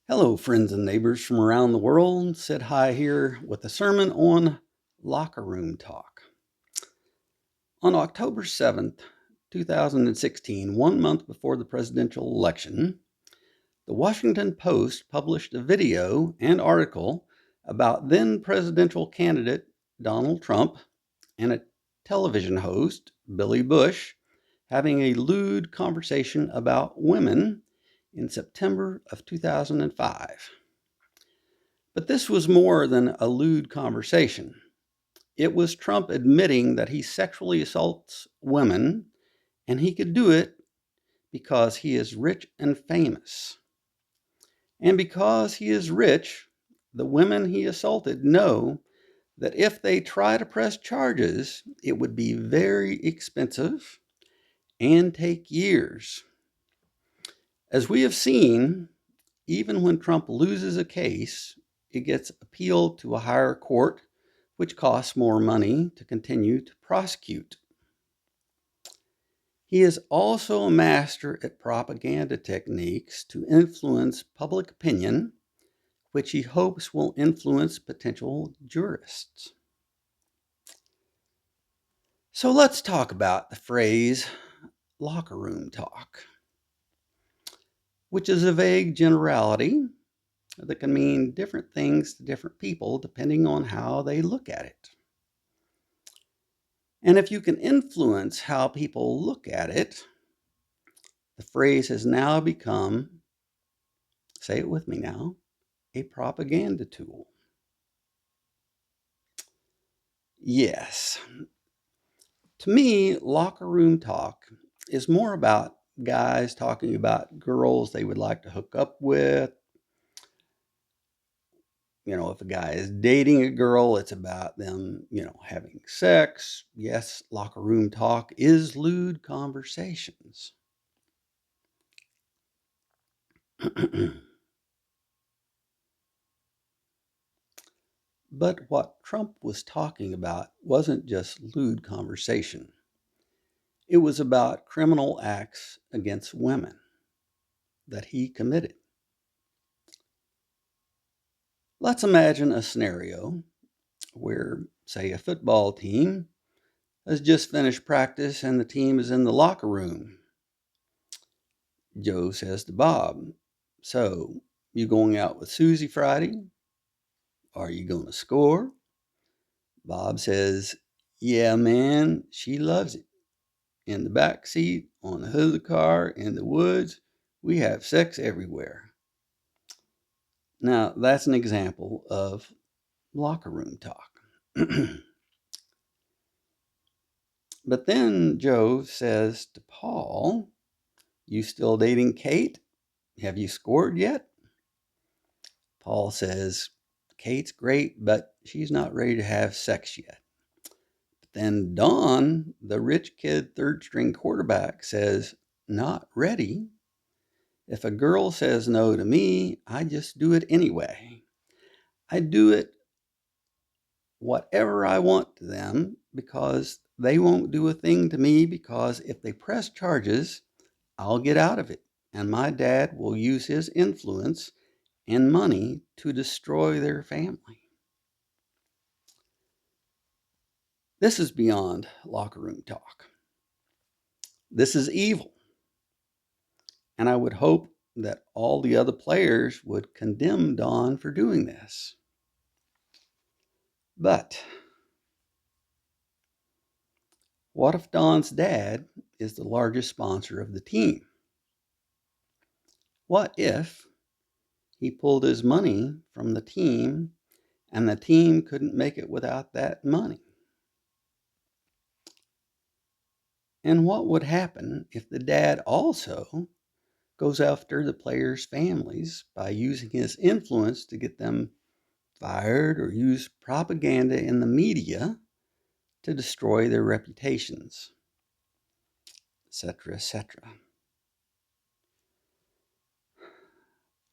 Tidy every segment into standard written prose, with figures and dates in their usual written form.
Hello, friends and neighbors from around the world. Sid Hi here with a sermon on locker room talk. On October 7th, 2016, 1 month before the presidential election, the Washington Post published a video and article about then presidential candidate Donald Trump and a television host, Billy Bush, having a lewd conversation about women in September of 2005. But this was more than a lewd conversation. It was Trump admitting that he sexually assaults women, and he could do it because he is rich and famous. And because he is rich, the women he assaulted know that if they try to press charges, it would be very expensive and take years. As we have seen, even when Trump loses a case, it gets appealed to a higher court, which costs more money to continue to prosecute. He is also a master at propaganda techniques to influence public opinion, which he hopes will influence potential jurists. So let's talk about the phrase locker room talk, which is a vague generality that can mean different things to different people depending on how they look at it. And if you can influence how people look at it, the phrase has now become, say it with me now, a propaganda tool. Yes. To me, locker room talk is more about guys talking about girls they would like to hook up with. If a guy is dating a girl, it's about them, having sex. Yes, locker room talk is lewd conversations. But what Trump was talking about wasn't just lewd conversation. It was about criminal acts against women that he committed. Let's imagine a scenario where, say, a football team has just finished practice and the team is in the locker room. Joe says to Bob, "So, you going out with Susie Friday? Are you going to score?" Bob says, "Yeah, man, she loves it. In the back seat, on the hood of the car, in the woods, we have sex everywhere." Now, that's an example of locker room talk. But then Joe says to Paul, "You still dating Kate? Have you scored yet?" Paul says, "Kate's great, but she's not ready to have sex yet." But then Don, the rich kid third string quarterback, says, "Not ready. If a girl says no to me, I just do it anyway. I do it whatever I want to them because they won't do a thing to me, because if they press charges, I'll get out of it, and my dad will use his influence and money to destroy their family." This is beyond locker room talk. This is evil. And I would hope that all the other players would condemn Don for doing this. But what if Don's dad is the largest sponsor of the team? What if he pulled his money from the team and the team couldn't make it without that money? And what would happen if the dad also goes after the players' families by using his influence to get them fired or use propaganda in the media to destroy their reputations, etc., etc.?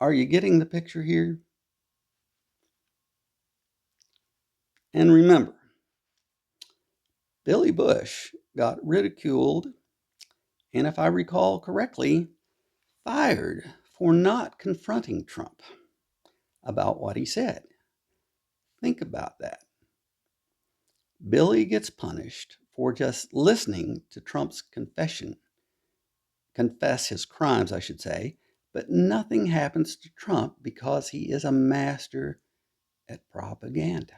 Are you getting the picture here? And remember, Billy Bush got ridiculed and if I recall correctly, fired for not confronting Trump about what he said. Think about that. Billy gets punished for just listening to Trump's confess his crimes, I should say, but nothing happens to Trump because he is a master at propaganda.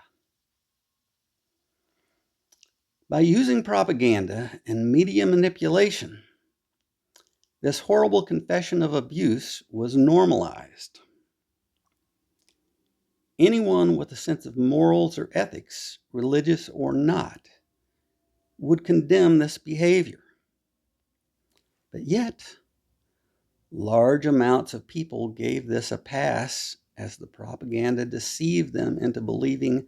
By using propaganda and media manipulation, this horrible confession of abuse was normalized. Anyone with a sense of morals or ethics, religious or not, would condemn this behavior. But yet, large amounts of people gave this a pass as the propaganda deceived them into believing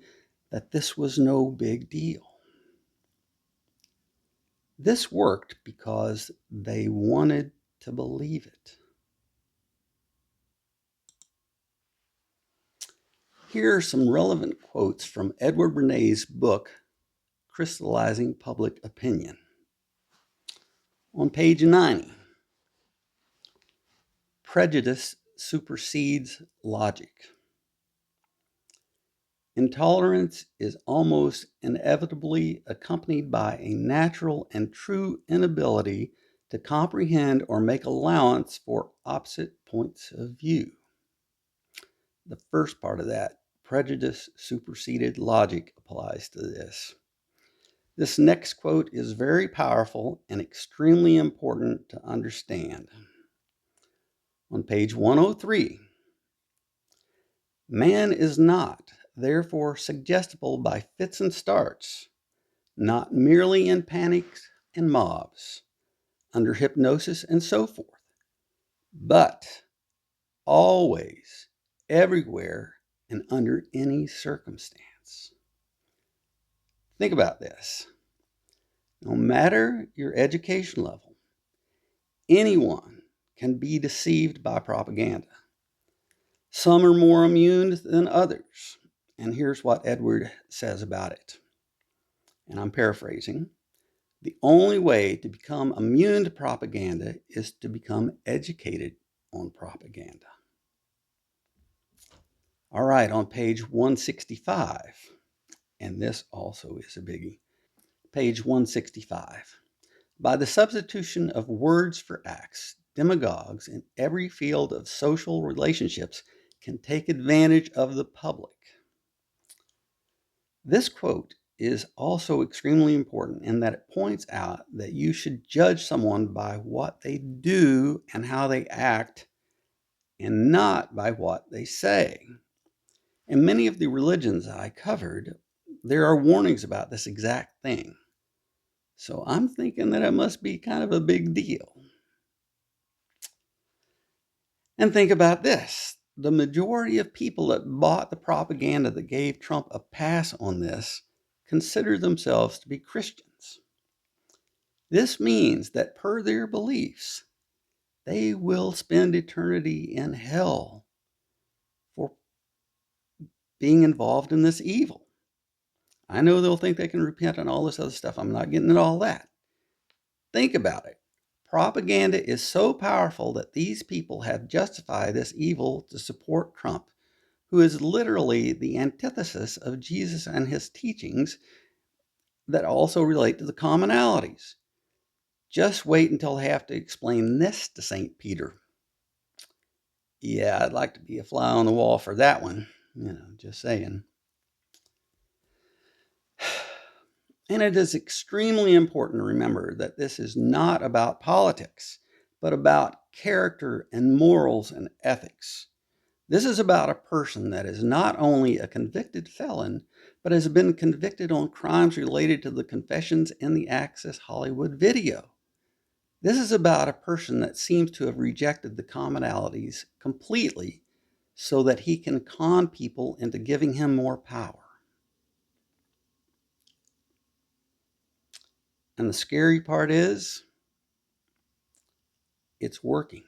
that this was no big deal. This worked because they wanted to believe it. Here are some relevant quotes from Edward Bernays' book, Crystallizing Public Opinion. On page 90, prejudice supersedes logic. Intolerance is almost inevitably accompanied by a natural and true inability to comprehend or make allowance for opposite points of view. The first part of that, prejudice superseded logic, applies to this. This next quote is very powerful and extremely important to understand. On page 103, man is not, therefore, suggestible by fits and starts, not merely in panics and mobs, under hypnosis and so forth, but always, everywhere, and under any circumstance. Think about this. No matter your education level, anyone can be deceived by propaganda. Some are more immune than others. And here's what Edward says about it. And I'm paraphrasing. The only way to become immune to propaganda is to become educated on propaganda. All right, on page 165, and this also is a biggie. Page 165. By the substitution of words for acts, demagogues in every field of social relationships can take advantage of the public. This quote is also extremely important in that it points out that you should judge someone by what they do and how they act, and not by what they say. In many of the religions I covered, there are warnings about this exact thing. So I'm thinking that it must be kind of a big deal. And think about this. The majority of people that bought the propaganda that gave Trump a pass on this consider themselves to be Christians. This means that per their beliefs, they will spend eternity in hell for being involved in this evil. I know they'll think they can repent and all this other stuff. I'm not getting into all that. Think about it. Propaganda is so powerful that these people have justified this evil to support Trump, who is literally the antithesis of Jesus and his teachings that also relate to the commonalities. Just wait until I have to explain this to St. Peter. Yeah, I'd like to be a fly on the wall for that one. Just saying. And it is extremely important to remember that this is not about politics, but about character and morals and ethics. This is about a person that is not only a convicted felon, but has been convicted on crimes related to the confessions in the Access Hollywood video. This is about a person that seems to have rejected the commonalities completely so that he can con people into giving him more power. And the scary part is, it's working.